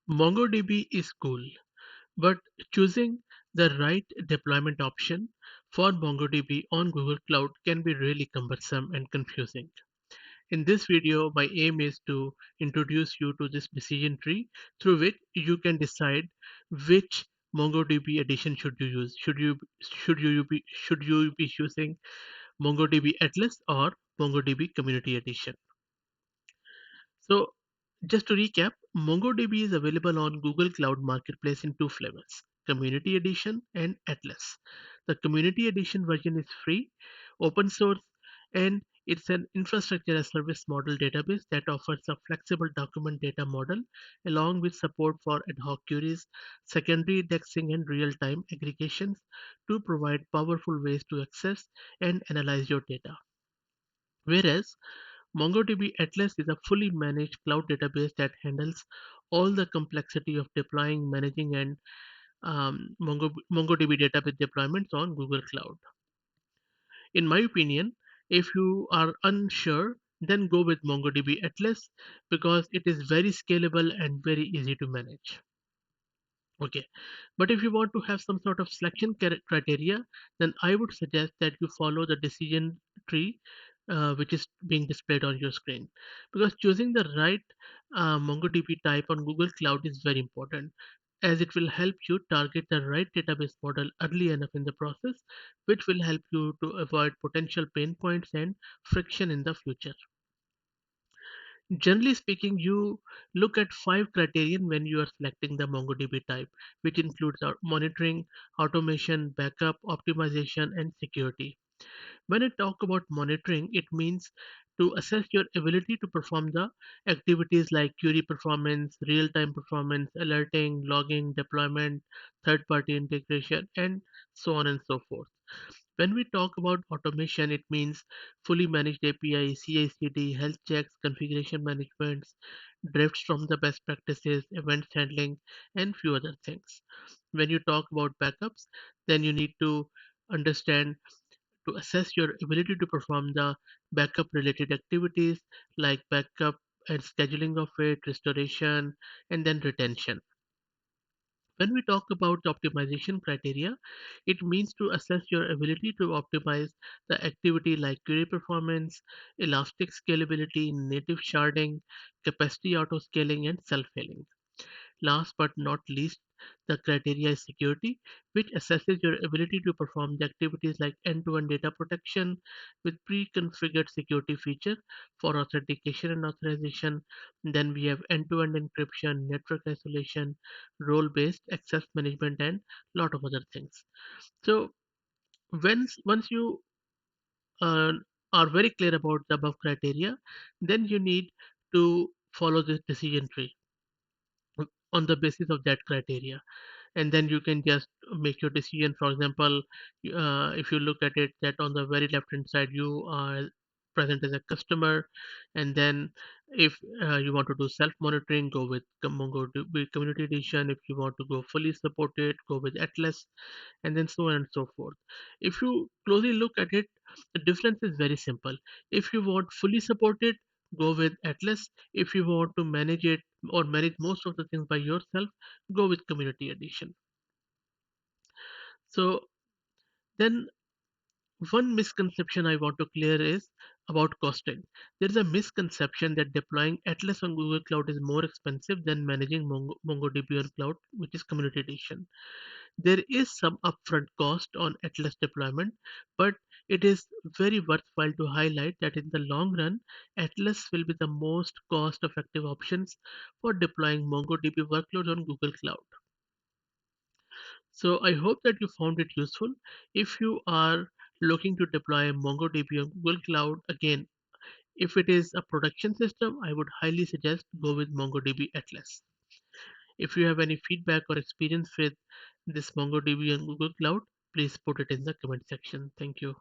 MongoDB is cool, but choosing the right deployment option for MongoDB on Google Cloud can be really cumbersome and confusing. In this video, my aim is to introduce you to this decision tree through which you can decide which MongoDB edition should you use. Should you be using MongoDB Atlas or MongoDB Community Edition? So just to recap, MongoDB is available on Google Cloud Marketplace in two flavors, Community Edition and Atlas. The Community Edition version is free, open source, and it's an infrastructure as service model database that offers a flexible document data model along with support for ad hoc queries, secondary indexing, and real time aggregations to provide powerful ways to access and analyze your data. Whereas MongoDB Atlas is a fully managed cloud database that handles all the complexity of deploying, managing, and MongoDB database deployments on Google Cloud. In my opinion, if you are unsure, then go with MongoDB Atlas because it is very scalable and very easy to manage. Okay, but if you want to have some sort of selection criteria, then I would suggest that you follow the decision tree which is being displayed on your screen, because choosing the right MongoDB type on Google Cloud is very important, as it will help you target the right database model early enough in the process, which will help you to avoid potential pain points and friction in the future. Generally speaking, you look at five criterion when you are selecting the MongoDB type, which includes our monitoring, automation, backup, optimization, and security. When I talk about monitoring, it means to assess your ability to perform the activities like query performance, real time performance, alerting, logging, deployment, third party integration, and so on and so forth. When we talk about automation, it means fully managed API, CI/CD, health checks, configuration management, drifts from the best practices, events handling, and few other things. When you talk about backups, then you need to understand to assess your ability to perform the backup related activities like backup and scheduling of it, restoration, and then retention. When we talk about optimization criteria, it means to assess your ability to optimize the activity like query performance, elastic scalability, native sharding, capacity auto scaling, and self healing. Last but not least, the criteria is security, which assesses your ability to perform the activities like end-to-end data protection with pre-configured security feature for authentication and authorization. Then we have end-to-end encryption, network isolation, role-based access management, and lot of other things. So once you uh, are very clear about the above criteria, then you need to follow this decision tree on the basis of that criteria, and then you can just make your decision. For example, if you look at it that on the very left hand side you are present as a customer, and then if you want to do self monitoring, go with MongoDB community edition. If you want to go fully supported, go with Atlas, and then so on and so forth. If you closely look at it, the difference is very simple. If you want fully supported, go with Atlas. If you want to manage it or manage most of the things by yourself, go with community edition. So then one misconception I want to clear is about costing. There is a misconception that deploying Atlas on Google Cloud is more expensive than managing MongoDB on cloud, which is community edition. There is some upfront cost on Atlas deployment, but it is very worthwhile to highlight that in the long run, Atlas will be the most cost effective options for deploying MongoDB workloads on Google Cloud. So I hope that you found it useful. If you are looking to deploy MongoDB on Google Cloud, again, if it is a production system, I would highly suggest go with MongoDB Atlas. If you have any feedback or experience with this MongoDB on Google Cloud, please put it in the comment section. Thank you.